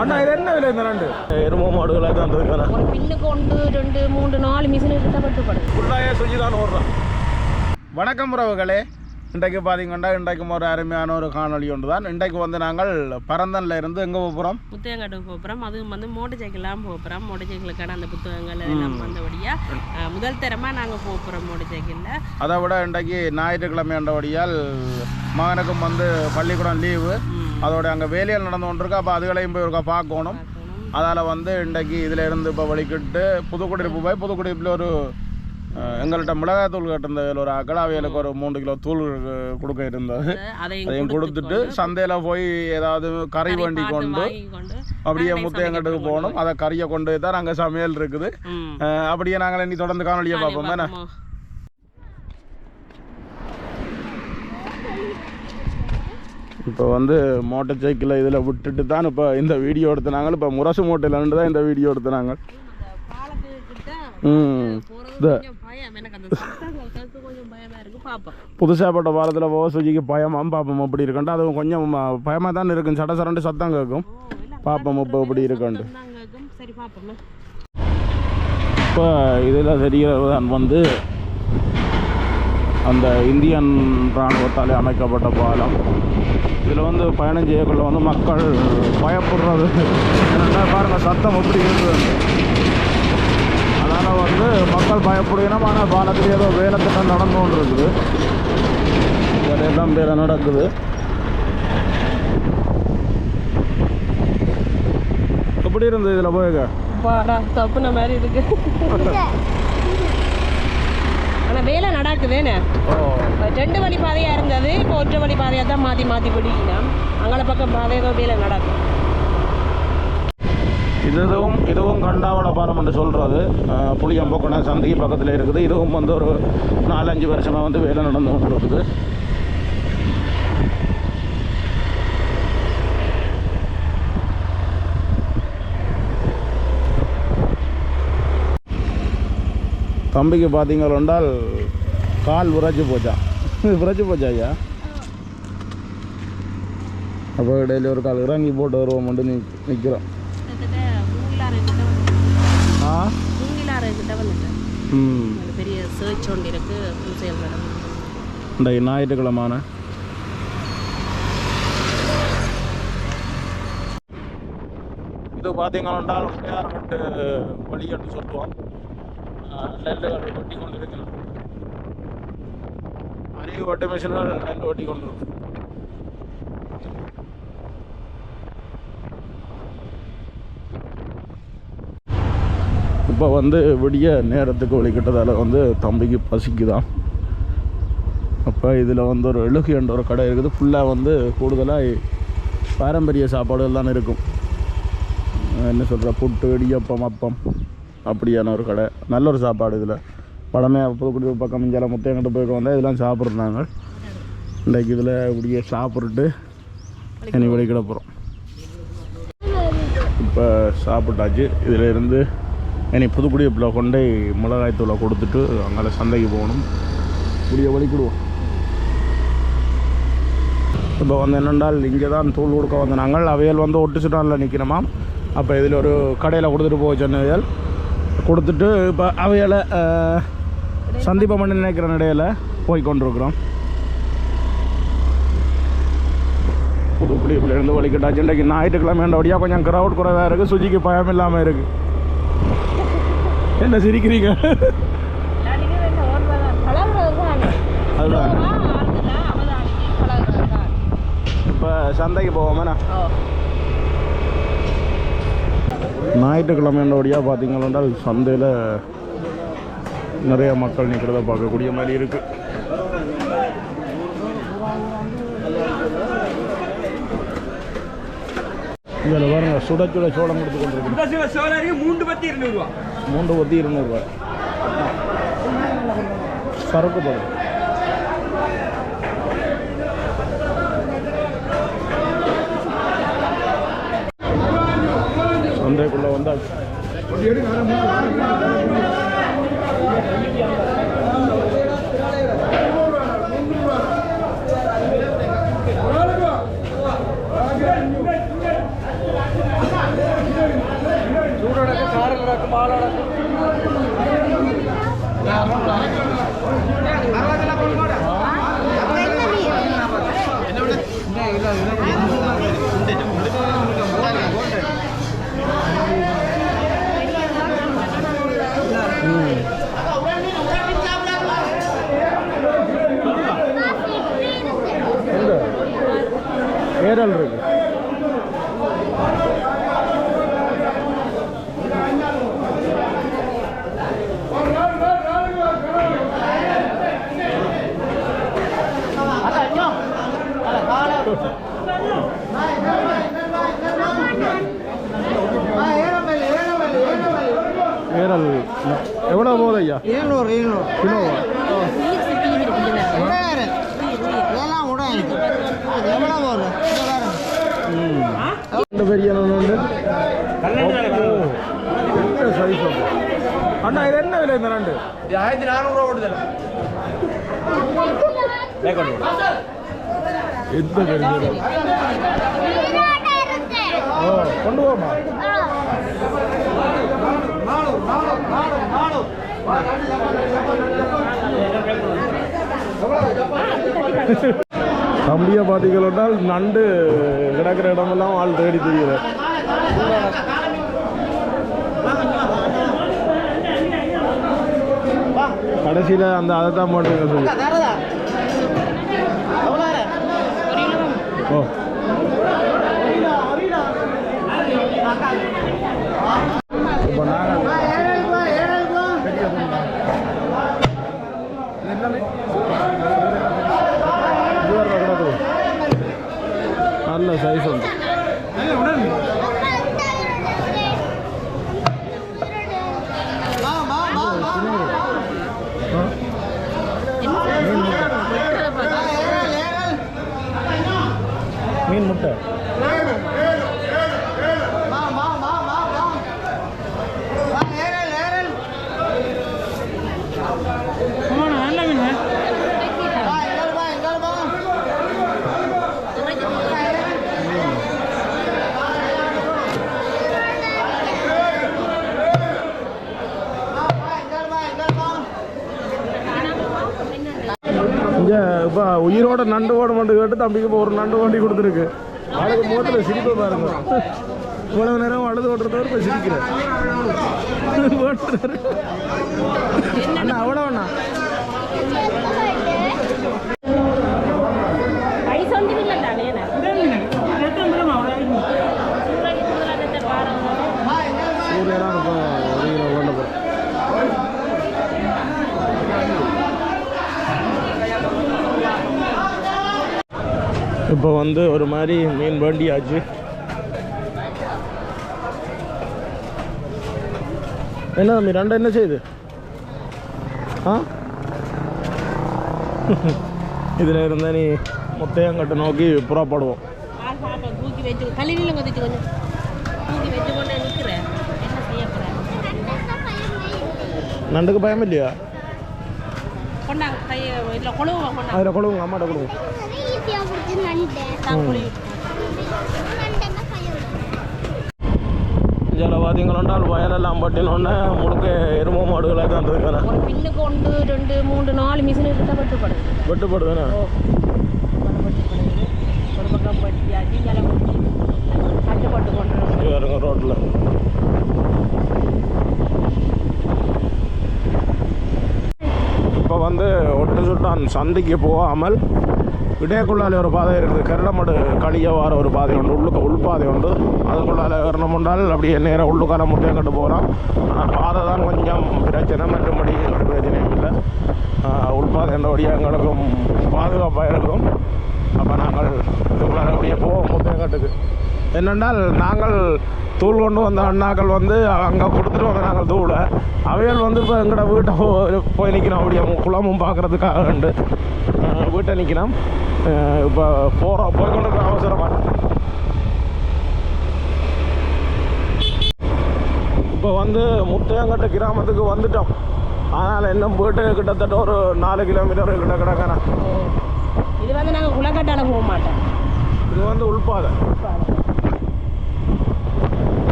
அண்ணா இது என்ன விலை இந்த நண்டு? எரும மாடுகளாக தான் இருக்கானே. ஒரு பின்னுக்கு 1 2 3 4 மிஷின் கிட்ட பட்டுப்படுது. ஃபுல்லாக சுஜி தான் ஓடுறான். வணக்கம் உறவுகளே, இன்றைக்கு பார்த்தீங்கன்னா இன்றைக்கு ஒரு அருமையான ஒரு காணொலி ஒன்று தான். இன்றைக்கு வந்து நாங்கள் பரந்தனில் இருந்து எங்கே போகிறோம்? புத்தகங்காட்டுக்கு போகிறோம். அதுவும் வந்து மோட்டர் சைக்கிள்லாம் போகிறோம். மோட்டர் சைக்கிளுக்கான அந்த புத்தகங்கள் எல்லாம் வந்தபடியாக முதல் தரமாக நாங்கள் போகிறோம் மோட்டர் சைக்கிளில். அதை விட இன்றைக்கு ஞாயிற்றுக்கிழமை என்றபடியால் மகனுக்கும் வந்து பள்ளிக்கூடம் லீவு. அதோட அங்கே வேலையில் நடந்து கொண்டிருக்கு. அப்போ அதுகளையும் போய் ஒருக்கா பார்க்கணும். அதால் வந்து இன்றைக்கு இதில் இருந்து இப்போ வலிக்கிட்டு புதுக்குடியிருப்பு போய் புதுக்குடியிருப்பில் ஒரு எங்கள்கிட்ட மிளகாய் தூள் கட்டிருந்த ஒரு அகலாவியலுக்கு ஒரு 3 கிலோ தூள் கொடுக்க இருந்தது. அதையும் கொடுத்துட்டு சந்தையில் போய் ஏதாவது கறி வண்டி கொண்டு அப்படியே முத்தையங்கட்டுக்கு போகணும். அதை கறியை கொண்டு தான் அங்கே சமையல் இருக்குது. அப்படியே நாங்கள் இனி தொடர்ந்து காணொலியை பார்ப்போம். என்ன இப்போ வந்து மோட்டர் சைக்கிளை இதில் விட்டுட்டு தான் இப்போ இந்த வீடியோ எடுத்துனாங்க. இப்போ முரசு மூட்டையிலேருந்து தான் இந்த வீடியோ எடுத்துனாங்க. புதுசாப்பட்ட பாலத்தில் போக சுஜிக்கு பயமாக பார்ப்போம் அப்படி இருக்கண்டு. அதுவும் கொஞ்சம் பயமாக தான் இருக்கும். சட சரண்டு சத்தம் கேட்கும். பார்ப்போம் இப்போ எப்படி இருக்கண்டு. இப்போ இதில் தெரிகிறதான் வந்து அந்த இந்தியன் இராணுவத்தாலே அமைக்கப்பட்ட பாலம். இதில் வந்து பயணம் செய்யக்குள்ள வந்து மக்கள் பயப்படுறது என்னென்னா பாருங்கள் சத்தம் எப்படி இருக்குது. அதனால் வந்து மக்கள் பயப்படுகிறோம். ஆனால் பாலத்தில் ஏதோ வேலை திட்டம் நடந்து கொண்டு இருக்குது. வேலையெல்லாம் வேலை நடக்குது. எப்படி இருந்தது இதில் போயிருக்க? தப்புன மாதிரி இருக்கு. ஆனால் வேலை நடக்குதுன்னு 2 வழி பாதையாக இருந்தது. இப்போ 1 வழி பாதையாக தான் மாற்றி மாற்றி பிடிக்கலாம். அங்கே பக்கம் பாதையோ வேலை நடக்கும். இதுவும் கண்டாவள பாலம் என்று சொல்கிறது. புளியம்பொக்கண சந்தைக்கு பக்கத்தில் இருக்குது. இதுவும் வந்து ஒரு 4-5 வருஷமாக வந்து வேலை நடந்து கொண்டு இருக்குது. தம்பிக்கு பார்த்தீங்கன்னால் கால் விரைச்சி போச்சா ஐயா. அப்போ இடையில ஒரு கால் இறங்கி போட்டு வருவோம் மட்டும் நிற்கிறோம். இந்த ஞாயிற்றுக்கிழமான இது பார்த்தீங்கன்னா வழிகட்டு சொல்லுவோம். நெல்லுகள் ஒட்டி கொண்டு இருக்கிறோம். அறிவு ஓட்ட மிஷின்கள் நெல் ஓட்டி கொண்டு இருக்கும். இப்போ வந்து விடிய நேரத்துக்கு வலிக்கிட்டதால் வந்து தம்பிக்கு பசிக்குதான். அப்போ இதில் வந்து ஒரு எழுகு என்ற ஒரு கடை இருக்குது. ஃபுல்லாக வந்து கூடுதலாக பாரம்பரிய சாப்பாடுகள் தான் இருக்கும். என்ன சொல்கிற புட்டு இடியப்பம் அப்பம் அப்படியான ஒரு கடை. நல்ல ஒரு சாப்பாடு. இதில் பழமே புதுக்குடி பக்கம் இங்கெல்லாம் முத்தையங்கிட்ட போய்க்க வந்தால் இதெல்லாம் சாப்பிட்றாங்க. இன்றைக்கு இதில் இப்படியே சாப்பிட்டுட்டு இனி வெளிக்கிட போகிறோம். இப்போ சாப்பிட்டாச்சு. இதில் இருந்து இனி புதுக்குடியில் கொண்டே மிளகாய் தூளை கொடுத்துட்டு அங்கே சந்தைக்கு போகணும். இப்படியே வலிக்கிடுவோம். இப்போ வந்து என்னென்றால் இங்கே தான் தூள் கொடுக்க வந்த நாங்கள் அவையல் வந்து ஒட்டு சுட்டானில் நிற்கிறோமா. அப்போ இதில் ஒரு கடையில் கொடுத்துட்டு போக சொன்னவையல் கொடுத்துட்டு இப்போ அவையில் சந்திப்பம் பண்ணி நினைக்கிற நடையில் போய் கொண்டிருக்கிறோம். புதுக்குடியிலேருந்து வலிக்கிட்டாச்சு. இன்றைக்கு ஞாயிற்றுக்கிழமைன்றபடியாக கொஞ்சம் க்ரௌட் குறைவாக இருக்குது. சுஜிக்கு பயம் இல்லாமல் இருக்குது. என்ன சிரிக்கிறீங்க? அதுதான் இப்போ சந்தைக்கு போவோமேண்ணா. ஞாயிற்றுக்கிழமைன்றபடியாக பார்த்தீங்கன்னா சந்தையில் நிறைய மக்கள் நிற்கிறத பார்க்கக்கூடிய மாதிரி இருக்குது. இதில் பாருங்க சுட சோளம் கொடுத்து கொண்டிருக்கு. 3 பத்தி 200 ரூபா சரக்கு போடுது. சந்தைக்குள்ளே வந்தால் ஏரல் இருக்கு. ஏரல் எவ்வளோ போகுது ஐயா? 700 கிலோவா? ரெண்டு பெரிய உண்டு. என்ன சைஸ் அண்ணா? இது என்ன விலை இந்த நண்டு? 1400 ரூபா ஓடுதல். எந்த பெரிய ஓ கொண்டு போமா? தம்பியை பார்த்தீங்கன்னா நண்டு கிடக்கிற இடமெல்லாம் ஆள் தேடி தெரியுது. கடைசியில் அந்த அதை தான் போட்டுங்க சொல்லி. ஓ இப்போ நாங்கள் நல்ல சைஸ் உண்டு. மீன் முட்டை இங்கே இப்போ உயிரோட நண்டு ஓட மட்டும் கேட்டு தம்பிக்கு இப்போ ஒரு நண்டு ஓட்டி கொடுத்துருக்கு. அதுக்கு முகத்தில் சிரிப்பை பாருங்க. இவ்வளவு நேரம் அழுது ஓட்டுறதோடு இப்போ சிரிக்கிறேன். ஓட்டுறாரு அண்ணா அவ்வளோண்ணா. சூரியெல்லாம் இப்போ ஒரு கிலோ கொண்டு போகிறேன். இப்போ வந்து ஒரு மாதிரி மீன் வேண்டியாச்சு. என்ன தம்பி ரெண்டு என்ன செய்யுது? ஆ இதில் இருந்தால் நீ முத்தையங்கட்டை நோக்கி புறப்படுவோம். நண்டுக்கு பயம் இல்லையா? அதில் கொழுவுங்க, அம்மாட்ட கொடுங்க. இதில் பார்த்தீங்கன்னா வயலெல்லாம் பட்டினோடனே முழுக்க எரும மாடுகளாக தான் இருக்கிறேன். பின்னுக்கு 1 2 3 4 மிஷின் வெட்டுப்படுது. வெட்டுப்படுதுண்ணா. ஒரு பக்கம் பட்டியாச்சு கட்டுப்பட்டு கொண்டு வருங்க ரோட்டில். இப்போ வந்து ஒட்டு சுட்டான் சந்தைக்கு போகாமல் விடையக்குள்ளாலே ஒரு பாதை இருக்குது. கரடமடு களிய வார ஒரு பாதை உண்டு, உள்பாதை உண்டு. அதுக்குள்ளால வரணும் என்றால் அப்படியே நேராக உள்ளுக்கால முட்டையங்கட்டு போகிறோம். ஆனால் பாதை தான் கொஞ்சம் பிரச்சனை, மற்றபடி ஒரு பிரச்சனையும் இல்லை. உள்பாதை என்றபடியாக எங்களுக்கும் பாதுகாப்பாக இருக்கும். அப்போ நாங்கள் இதுக்குள்ளால அப்படியே போவோம் முட்டையங்கட்டுக்கு. என்னென்றால் நாங்கள் தூள் கொண்டு வந்த அண்ணாக்கள் வந்து அங்கே கொடுத்துட்டு வந்த நாங்கள் தூளை அவைகள் வந்து இப்போ எங்கள்ட வீட்டை போய் நிற்கிறோம். அப்படியே குளமும் பார்க்குறதுக்காக உண்டு வீட்டை நிற்கிறோம். இப்போ போய்கொண்டிருக்கிற அவசரமாக இப்போ வந்து முத்தையங்கட்டு கிராமத்துக்கு வந்துட்டோம். ஆனால் இன்னும் போய்ட்டு கிட்டத்தட்ட ஒரு 4 கிலோமீட்டர் கிட்ட கிடக்கிறேன். இது வந்து நாங்கள் குளக்கட்டால போக மாட்டோம். இது வந்து உள்பாதை.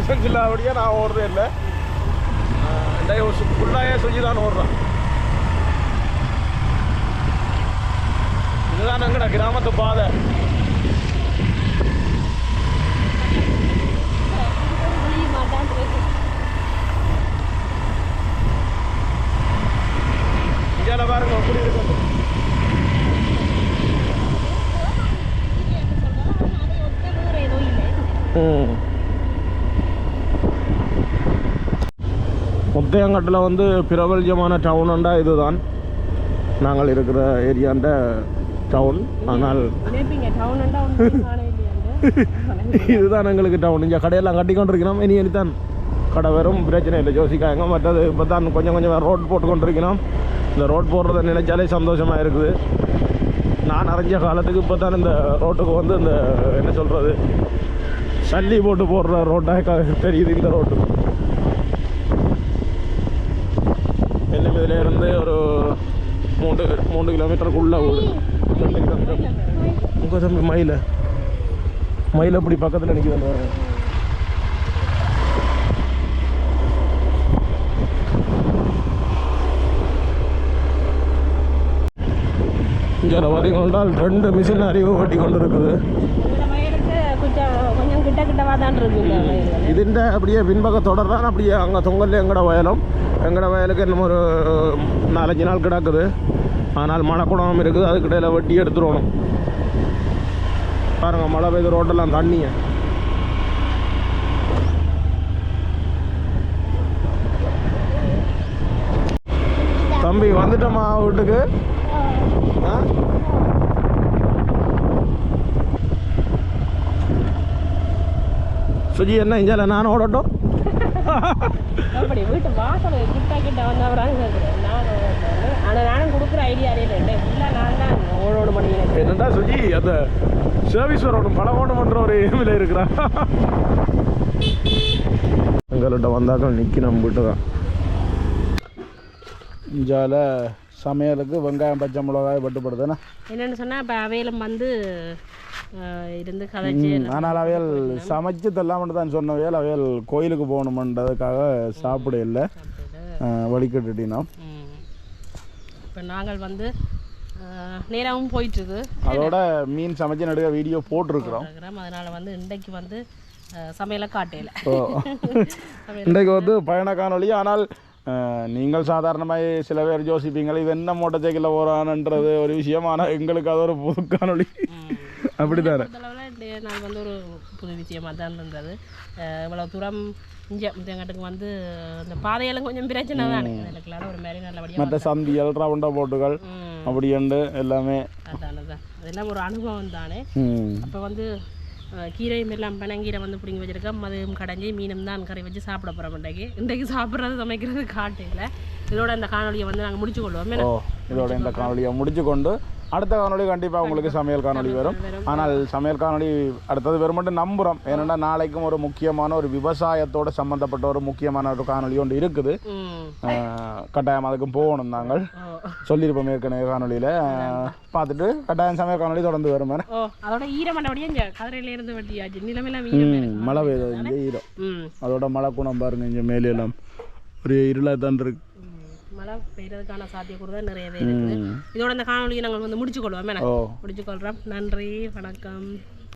லைசன்ஸ் இல்லாதபடியே நான் ஓடுறேன் இல்லை ஃபுல்லாக சுஜி தான் ஓடுறேன். இதுதான் எங்கட கிராமத்து பாதை. இங்கே பாருங்க அப்படி இருக்கு. முத்தையங்காட்டில் வந்து பிரபல்யமான டவுனுண்டா இதுதான் நாங்கள் இருக்கிற ஏரியாண்ட டவுன். ஆனால் இதுதான் எங்களுக்கு டவுன். இங்கே கடையெல்லாம் கட்டி கொண்டிருக்கிறோம். இனி தான் கடை வரும், பிரச்சனை இல்லை, யோசிக்காங்க. மற்றது இப்போ தான் கொஞ்சம் கொஞ்சம் ரோட் போட்டு கொண்டிருக்கிறோம். இந்த ரோட் போடுறதை நினைச்சாலே சந்தோஷமாக இருக்குது. நான் அறிஞ்ச காலத்துக்கு இப்போ தான் இந்த ரோட்டுக்கு வந்து இந்த என்ன சொல்கிறது சல்லி போட்டு போடுற ரோட்டாக தெரியுது இந்த ரோட்டு. என்ன இதில் இருந்து ஒரு 3 கிலோமீட்டருக்குள்ளே 2 கிலோமீட்டர். உங்கள் தம்பி மயில் அப்படி பக்கத்தில் நிற்கிது. இங்கே பார்த்தீங்கன்னா 2 மிஷின் அறிவு ஓட்டி கொண்டு இருக்குது. இதுண்ட அப்படியே பின்பக்க தொடர்தான் அப்படியே அங்கே தொங்கல் எங்கட வயலுக்கு இன்னும் ஒரு 4-5 நாள் கிடக்குது. ஆனால் மழை குடமும் இருக்குது, அதுக்கிடையில் வெட்டி எடுத்துடணும். பாருங்க மழை பெய்து ரோட்டெல்லாம் தண்ணிய. தம்பி வந்துட்டோமா வீட்டுக்கு? சுஜி என்ன இஞ்சால நான் ஓடட்டும்? அப்படி வீட்டு வாசல் கிட்ட வந்தவரான்னு ஆனால் நானும் கொடுக்குற ஐடியா இல்லை. நான் தான் ஓட மாட்டேங்கிறேன். என்னடா சுஜி அந்த சர்வீஸ் வரணும் பல ஓடணுன்ற ஒரு ஏமில் இருக்கிறான். எங்கள்கிட்ட வந்தாக்கள் நிற்கி நம்ம வீட்டு தான். இஞ்சால சமையலுக்கு வெங்காயம் பச்சை மிளகாய் பட்டுப்படுதுண்ணா. என்னென்னு சொன்னால் இப்போ அவையிலும் வந்து இருந்து கதைச்சி. ஆனால் அவையல் சமைச்சு தரலாம்னு தான் சொன்னவையல். அவையல் கோயிலுக்கு போகணுமன்றதுக்காக சாப்பிட இல்லை, வலிக்கட்டுட்டினா. இப்போ நாங்கள் வந்து நேராகவும் போயிட்டுருக்கு. அதோட மீன் சமைச்சு நடுக்க வீடியோ போட்டிருக்கிறோம். அதனால் வந்து இன்றைக்கு வந்து சமையலை காட்டையில் இன்றைக்கு வந்து பயண காணொலி. ஆனால் நீங்கள் சாதாரணமாக சில பேர் யோசிப்பீங்களே இது என்ன மோட்டர் சைக்கிளில் போகிறான்ன்றது ஒரு விஷயம். ஆனால் எங்களுக்கு அது ஒரு புது காணொலி. அப்படி தானே நான் வந்து ஒரு புது விஷயமாக தான் இருந்தது. இவ்வளோ தூரம் இங்கே முத்தையங்காட்டுக்கு வந்து இந்த பாதையெல்லாம் கொஞ்சம் பிரச்சனை தானே. அதுக்கெல்லாம் ஒரு மாதிரி நல்லபடியாக மற்ற சந்தியல் ரவுண்டா போட்டுகள் அப்படி உண்டு எல்லாமே. அதான் அதெல்லாம் ஒரு அனுபவம் தானே. அப்போ வந்து கீரையும் எல்லாம் பனங்கீரை வந்து பிடிங்கி வச்சுருக்கோம். அதுவும் கடைஞ்சி மீனும் தான் கறி வச்சு சாப்பிட போகிறோம். இன்றைக்கு சாப்பிட்றது சமைக்கிறது காட்டையில். இதோட இந்த காணொலியை வந்து நாங்கள் முடிச்சு கொள்வோம். இதோட இந்த காணொலியை முடிச்சு கொண்டு அடுத்த காணொலி கண்டிப்பாக உங்களுக்கு சமையல் காணொலி வரும். ஆனால் சமையல் காணொலி அடுத்தது வரும் மட்டும் நம்புகிறோம். ஏன்னா நாளைக்கும் ஒரு முக்கியமான ஒரு விவசாயத்தோடு சம்மந்தப்பட்ட ஒரு முக்கியமான ஒரு காணொலி ஒன்று இருக்குது. கட்டாயம் அதுக்கும் போகணும். நாங்கள் சொல்லியிருப்போம் ஏற்கனவே காணொலியில். பார்த்துட்டு கட்டாயம் சமையல் காணொலி தொடர்ந்து வரும். அதோட ஈரமண்டபடியே கதிரையிலேருந்து வட்டியாச்சு நிலமெல்லாம் மழை பெய்யுது இங்கே ஈரம். அதோட மழை குணம் பாருங்க. இங்கே மேலெல்லாம் ஒரு இருளாக தான் இருக்கு. மழை பெய்யறதுக்கான சாத்தியக்கூறு தான் நிறையவே இருக்குது. இதோட இந்த காணொலியை நாங்கள் வந்து முடிச்சுக்கொள்வோம். நன்றி, வணக்கம்.